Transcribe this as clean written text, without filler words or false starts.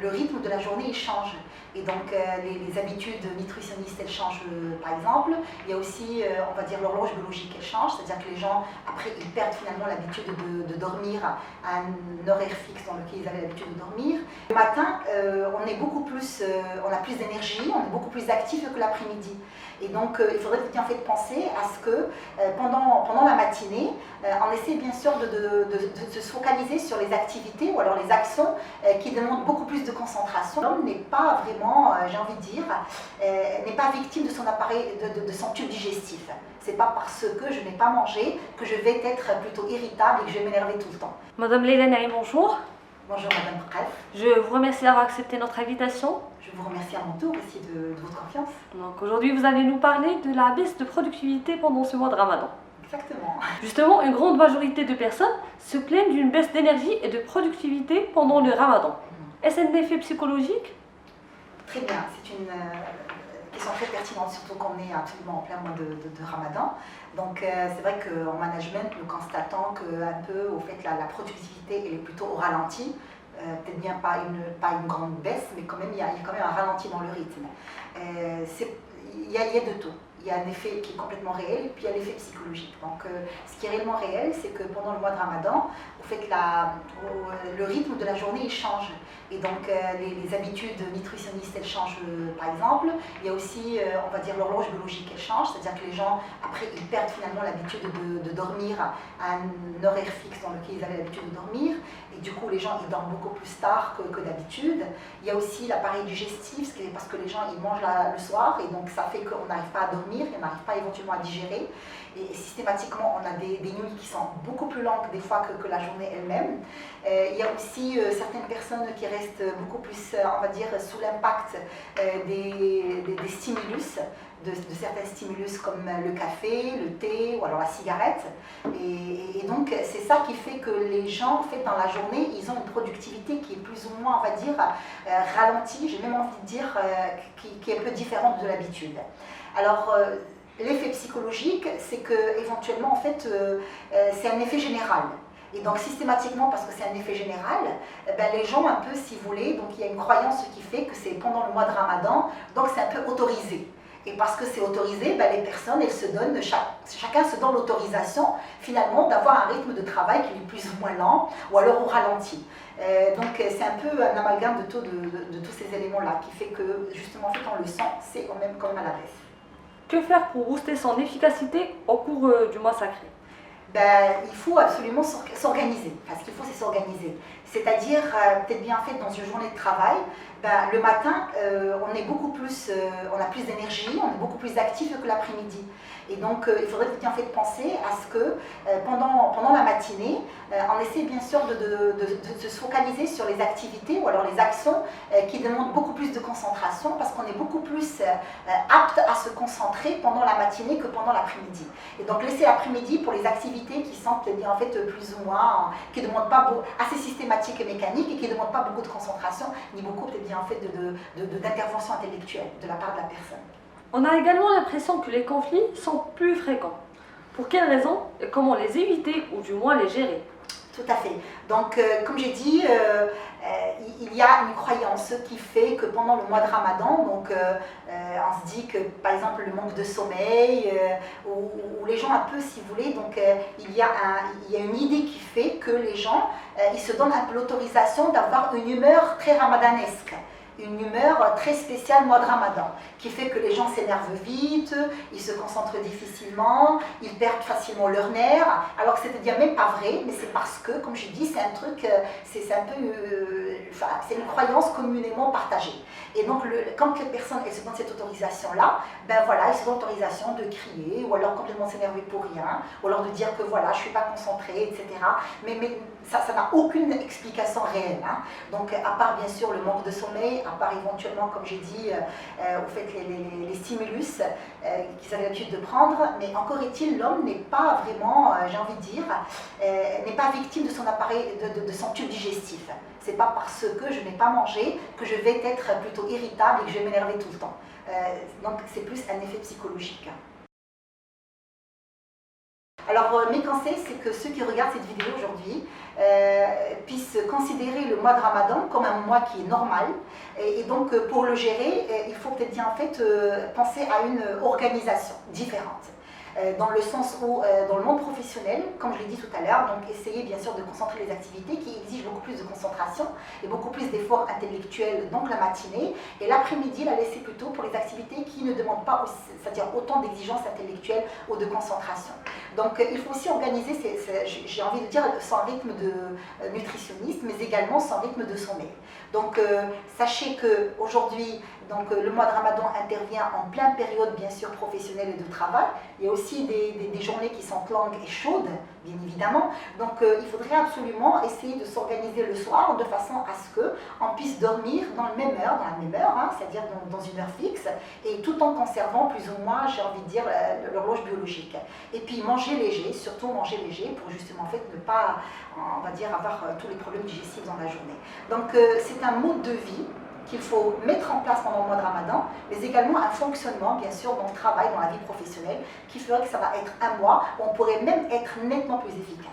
le rythme de la journée il change. Et donc les habitudes nutritionnistes elles changent par exemple. Il y a aussi, on va dire, l'horloge biologique elle change, c'est-à-dire que les gens après ils perdent finalement l'habitude de dormir à un horaire fixe dans lequel ils avaient l'habitude de dormir. Le matin, on est beaucoup plus, on a plus d'énergie, on est beaucoup plus actif que l'après-midi. Et donc il faudrait en fait penser à ce que pendant la matinée, on essaie bien sûr de se focaliser sur les activités ou alors les actions qui demandent beaucoup plus de concentration. L'homme n'est pas vraiment, j'ai envie de dire, n'est pas victime de son appareil, de son tube digestif. C'est pas parce que je n'ai pas mangé que je vais être plutôt irritable et que je vais m'énerver tout le temps. Madame Leila Naïm, bonjour. Bonjour Madame Bref. Je vous remercie d'avoir accepté notre invitation. Je vous remercie à mon tour aussi de votre confiance. Donc aujourd'hui, vous allez nous parler de la baisse de productivité pendant ce mois de Ramadan. Exactement. Justement, une grande majorité de personnes se plaignent d'une baisse d'énergie et de productivité pendant le Ramadan. Est-ce un effet psychologique? Très bien, c'est une question très pertinente, surtout qu'on est absolument en plein mois de Ramadan. Donc c'est vrai qu'en management, nous constatons qu'un peu, au fait, la productivité elle est plutôt au ralenti. Peut-être bien pas une grande baisse, mais quand même, il y a quand même un ralenti dans le rythme. Il y a de tout. Il y a un effet qui est complètement réel et puis il y a l'effet psychologique. Donc ce qui est réellement réel, c'est que pendant le mois de Ramadan, au fait, le rythme de la journée il change. Et donc les habitudes nutritionnistes elles changent par exemple. Il y a aussi, on va dire, l'horloge biologique elle change, c'est-à-dire que les gens après ils perdent finalement l'habitude de dormir à un horaire fixe dans lequel ils avaient l'habitude de dormir. Et du coup les gens ils dorment beaucoup plus tard que d'habitude. Il y a aussi l'appareil digestif, parce que les gens ils mangent le soir et donc ça fait qu'on n'arrive pas à dormir et on n'arrive pas éventuellement à digérer. Et systématiquement, on a des nuits qui sont beaucoup plus longues des fois que la journée elle-même. Il y a aussi certaines personnes qui restent beaucoup plus, on va dire, sous l'impact des stimulus, de certains stimulus comme le café, le thé ou alors la cigarette. Et donc, c'est ça qui fait que les gens, en fait, dans la journée, ils ont une productivité qui est plus ou moins, on va dire, ralentie, j'ai même envie de dire, qui est un peu différente de l'habitude. Alors, l'effet psychologique, c'est que éventuellement, en fait, c'est un effet général. Et donc systématiquement, parce que c'est un effet général, les gens un peu, si vous voulez, donc il y a une croyance qui fait que c'est pendant le mois de Ramadan, donc c'est un peu autorisé. Et parce que c'est autorisé, les personnes, elles se donnent, chacun se donne l'autorisation finalement d'avoir un rythme de travail qui est plus ou moins lent, ou alors au ralenti. Donc c'est un peu un amalgame de tous ces éléments-là qui fait que justement, en fait, on le sent, c'est quand même à la baisse. Que faire pour booster son efficacité au cours du mois sacré? Il faut absolument s'organiser. Enfin, ce qu'il faut, c'est s'organiser. C'est-à-dire, peut-être bien fait dans une journée de travail, le matin, on est beaucoup plus, on a plus d'énergie, on est beaucoup plus actif que l'après-midi. Et donc, il faudrait en fait penser à ce que pendant la matinée, on essaie bien sûr de se focaliser sur les activités ou alors les actions qui demandent beaucoup plus de concentration parce qu'on est beaucoup plus apte à se concentrer pendant la matinée que pendant l'après-midi. Et donc, laisser l'après-midi pour les activités qui sont bien en fait plus ou moins, qui ne demandent pas assez systématiques et mécaniques et qui ne demandent pas beaucoup de concentration ni beaucoup peut-être bien en fait d'intervention intellectuelle de la part de la personne. On a également l'impression que les conflits sont plus fréquents. Pour quelles raisons et comment les éviter ou du moins les gérer? Tout à fait. Donc, comme j'ai dit, il y a une croyance qui fait que pendant le mois de Ramadan, donc, on se dit que, par exemple, le manque de sommeil, ou les gens un peu, si vous voulez, donc, il y a une idée qui fait que les gens, ils se donnent un peu l'autorisation d'avoir une humeur très ramadanesque. Une humeur très spéciale mois de Ramadan, qui fait que les gens s'énervent vite, ils se concentrent difficilement, ils perdent facilement leurs nerfs, alors que c'est-à-dire même pas vrai, mais c'est parce que, comme je dis, c'est un truc, c'est un peu, c'est une croyance communément partagée. Et donc, quand les personnes elles se donnent cette autorisation-là, voilà, ils se donnent l'autorisation de crier, ou alors complètement s'énerver pour rien, ou alors de dire que voilà, je ne suis pas concentrée, etc. Mais ça n'a aucune explication réelle. Hein. Donc, à part bien sûr le manque de sommeil, à part éventuellement, comme j'ai dit, au fait les stimulus qu'ils avaient l'habitude de prendre, mais encore est-il, l'homme n'est pas vraiment, j'ai envie de dire, n'est pas victime de son appareil, de son tube digestif. C'est pas parce que je n'ai pas mangé que je vais être plutôt irritable et que je vais m'énerver tout le temps. Donc c'est plus un effet psychologique. Alors, mes conseils, c'est que ceux qui regardent cette vidéo aujourd'hui puissent considérer le mois de Ramadan comme un mois qui est normal. Et donc, pour le gérer, il faut peut-être bien en fait penser à une organisation différente. Dans le sens où, dans le monde professionnel, comme je l'ai dit tout à l'heure, donc essayer bien sûr de concentrer les activités qui exigent beaucoup plus de concentration et beaucoup plus d'efforts intellectuels, donc la matinée, et l'après-midi la laisser plutôt pour les activités qui ne demandent pas, c'est-à-dire autant d'exigences intellectuelles ou de concentration. Donc il faut aussi organiser, j'ai envie de dire, son rythme de nutritionniste, mais également son rythme de sommeil. Donc sachez qu'aujourd'hui, le mois de Ramadan intervient en pleine période bien sûr professionnelle et de travail. Il y a aussi des journées qui sont longues et chaudes, bien évidemment. Donc il faudrait absolument essayer de s'organiser le soir de façon à ce qu'on puisse dormir dans la même heure, hein, c'est-à-dire dans une heure fixe, et tout en conservant plus ou moins, j'ai envie de dire, l'horloge biologique. Et puis manger léger, surtout manger léger pour justement en fait ne pas, on va dire, avoir tous les problèmes digestifs dans la journée. Donc c'est un mode de vie qu'il faut mettre en place pendant le mois de Ramadan, mais également un fonctionnement, bien sûr, dans le travail, dans la vie professionnelle, qui ferait que ça va être un mois où on pourrait même être nettement plus efficace.